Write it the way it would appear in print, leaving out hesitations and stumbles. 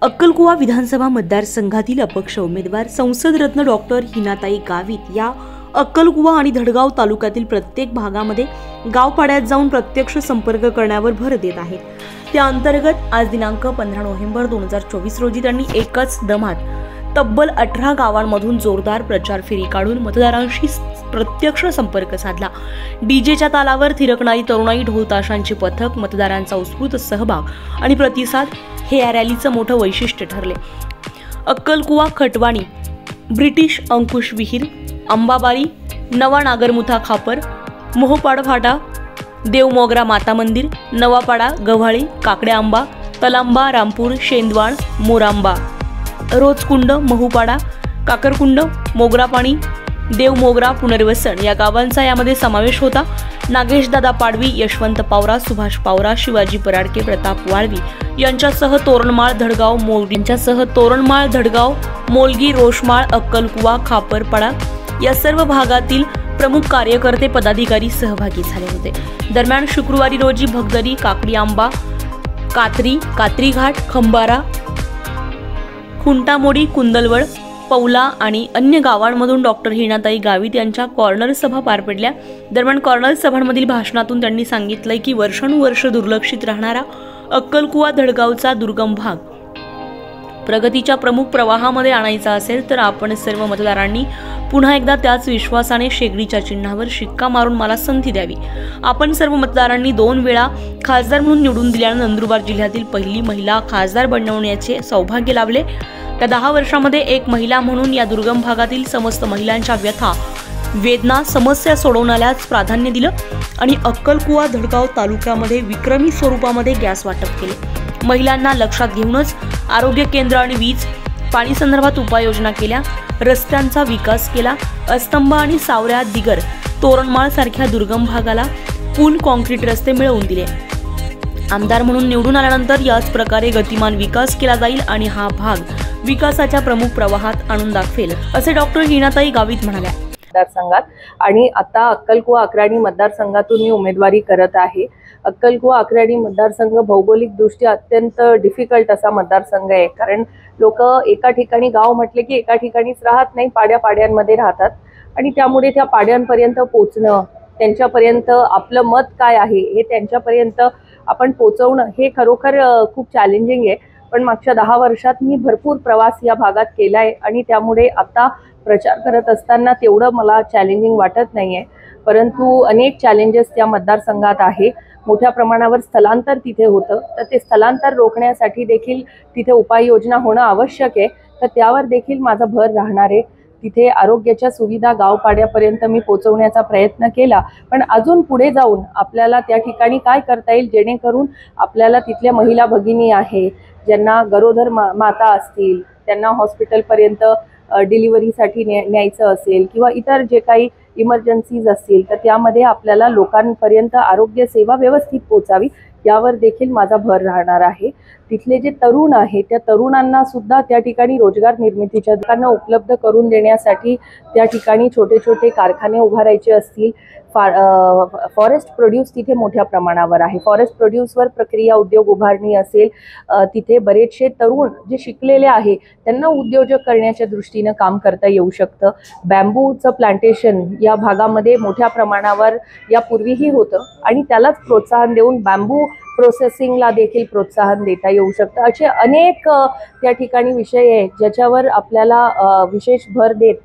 अक्कलकुवा विधानसभा मतदारसंघातील अपक्ष उमेदवार संसद रत्न डॉक्टर हिनाताई गावित या अक्कलकुवा आणि धडगाव तालुक्यातील प्रत्येक भागामध्ये गावपाड्यात जाऊन प्रत्यक्ष संपर्क करण्यावर भर देत आहेत। त्या अंतर्गत आज दिनांक 15 नोव्हेंबर 2024 रोजी त्यांनी एकच दमात तब्बल 18 गावांमधून जोरदार प्रचार फेरी काढून मतदारांशी प्रत्यक्ष संपर्क साधला। डीजेच्या तालावर थिरकणारी तरुणाई, ढोल ताशांची पथक, मतदारांचा उत्स्फूर्त सहभाग आणि प्रतिसाद हे या रॅलीचं मोठं वैशिष्ट्य ठरले। अक्कलकुवा, खटवाणी, ब्रिटिश अंकुश विहीर, अंबाबारी, नवा नागरमुथा खापर, मोहपाड फाटा, देवमोगरा माता मंदिर, नवापाडा, गव्हाळी, काकड्या आंबा, तलांबा, रामपूर, शेंदवाड, मोरांबा, रोजकुंड, महूपाडा, काकरकुंड, मोगरा पाणी, देवमोगरा, पुनर्वसन या गावांचा यामध्ये समावेश होता। नागेशदादा पाडवी, यशवंत पावरा, सुभाष पावरा, शिवाजी पराडके, प्रताप वाळवी यांच्यासह तोरणमाळ, धडगाव, मोलगी, रोषमाळ, अक्कलकुवा, खापरपाडा या सर्व भागातील प्रमुख कार्यकर्ते, पदाधिकारी सहभागी झाले होते। दरम्यान शुक्रवारी रोजी भगदरी, काकडी आंबा, कात्री घाट, खंबारा, खुंटामोडी, कुंदलवड, पौला आणि अन्य गावांमधून डॉक्टर हिनाताई गावित यांच्या कॉर्नर सभा पार पडल्या। दरम्यान कॉर्नर सभांमधील भाषणातून त्यांनी सांगितलंय की वर्षानुवर्ष दुर्लक्षित राहणारा अक्कलकुवा धडगावचा दुर्गम भाग प्रगतीच्या प्रमुख प्रवाहामध्ये आणायचा असेल तर आपण सर्व मतदारांनी पुन्हा एकदा त्याच विश्वासाने शेगडीच्या चिन्हावर शिक्का मारून मला संधी द्यावी। आपण सर्व मतदारांनी 2 वेळा खासदार म्हणून निवडून दिल्याने नंदुरबार जिल्ह्यातील पहिली महिला खासदार बनवण्याचे सौभाग्य लाभले। त्या 10 वर्षांमध्ये एक महिला म्हणून या दुर्गम भागातील समस्त महिलांच्या व्यथा, वेदना, समस्या सोडवण्यालाच प्राधान्य दिलं आणि अक्कलकुवा धडगाव तालुक्यामध्ये विक्रमी स्वरूपामध्ये गॅस वाटप केले। महिलांना लक्षात घेऊनच आरोग्य केंद्र आणि वीज, पाणी संदर्भात उपाययोजना केल्या, रस्त्यांचा विकास केला, अस्तंभ आणि सावऱ्या, दिगर, तोरणमाळ सारख्या दुर्गम भागाला पूल, कॉन्क्रीट रस्ते मिळवून दिले। आमदार म्हणून निवडून आल्यानंतर याच प्रकारे गतिमान विकास केला जाईल आणि हा भाग विकासाच्या प्रमुख प्रवाहात आणून दाखवेल, असे डॉक्टर हिनाताई गावित म्हणाल्या। मतदारसंघात आणि आता अक्कलकुवा अक्राणी मतदारसंघातून मी उमेदवारी करत आहे। अक्कलकुवा अक्राणी मतदारसंघ भौगोलिक दृष्ट्या अत्यंत डिफिकल्ट असा मतदारसंघ आहे, कारण लोक एका ठिकाणी गाव म्हटले की एका ठिकाणीच राहत नाही, पाड्यांमध्ये राहतात आणि त्यामुळे त्या पाड्यांपर्यंत पोहोचणं, त्यांच्यापर्यंत आपलं मत काय आहे हे त्यांच्यापर्यंत आपण पोहोचवणं हे खरोखर खूप चॅलेंजिंग आहे। पण मागच्या 10 वर्षात मी भरपूर प्रवास या भागात केलाय आणि त्यामुळे आता प्रचार करत असताना तेवढं मला चॅलेंजिंग वाटत नाहीये, परंतु अनेक चॅलेंजेस त्या मतदारसंघात आहे। मोठ्या प्रमाणावर स्थलांतर तिथे होतं, तर ते स्थलांतर रोखण्यासाठी देखील तिथे उपाययोजना होणं आवश्यक आहे, तर त्यावर देखील माझा भर राहणार आहे। तिथे आरोग्याच्या सुविधा गावपाड्यापर्यंत मी पोहोचवण्याचा प्रयत्न केला, पण अजून पुढे जाऊन आपल्याला त्या ठिकाणी काय करता येईल जेणेकरून आपल्याला तिथल्या महिला भगिनी आहे, ज्यांना गरोदर माता असतील, त्यांना हॉस्पिटलपर्यंत डिलिव्हरीसाठी न्यायचं असेल किंवा इतर जे काही इमर्जन्सीज असतील, तर त्यामध्ये आपल्याला लोकांपर्यंत आरोग्य सेवा व्यवस्थित पोहोचावी यावर देखील माझा भर राहणार आहे। तिथले जे तरुण आहेत त्या तरुणांना सुद्धा त्या ठिकाणी रोजगार निर्मितीच्या दुकानं उपलब्ध करून देण्यासाठी त्या ठिकाणी छोटे छोटे कारखाने उभारायचे असतील। फॉरेस्ट प्रोड्यूस तिथे मोठ्या प्रमाणावर आहे, फॉरेस्ट प्रोड्यूसवर प्रक्रिया उद्योग उभारणी असेल, तिथे बरेचसे तरुण जे शिकलेले आहे त्यांना उद्योजक करण्याच्या दृष्टीनं काम करता येऊ शकतं। बॅम्बूचं प्लांटेशन या भागामध्ये मोठ्या प्रमाणावर यापूर्वीही होतं आणि त्यालाच प्रोत्साहन देऊन बॅम्बू प्रोसेसिंगला देखील प्रोत्साहन देता येऊ शकतं। असे अनेक त्या ठिकाणी विषय आहेत ज्याच्यावर आपल्याला विशेष भर देत